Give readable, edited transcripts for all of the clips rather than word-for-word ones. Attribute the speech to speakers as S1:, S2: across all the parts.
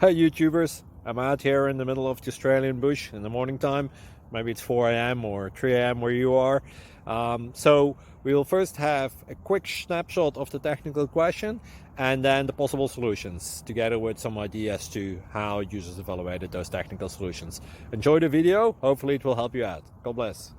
S1: Hey YouTubers, I'm out here in the middle of the Australian bush in the morning time. Maybe it's 4 a.m. or 3 a.m. where you are. So we'll first have a quick snapshot of the technical question and then the possible solutions, together with some ideas to how users evaluated those technical solutions. Enjoy the video, hopefully it will help you out. God bless.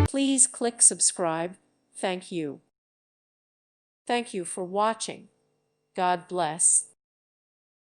S2: Please click subscribe. Thank you. Thank you for watching. God bless.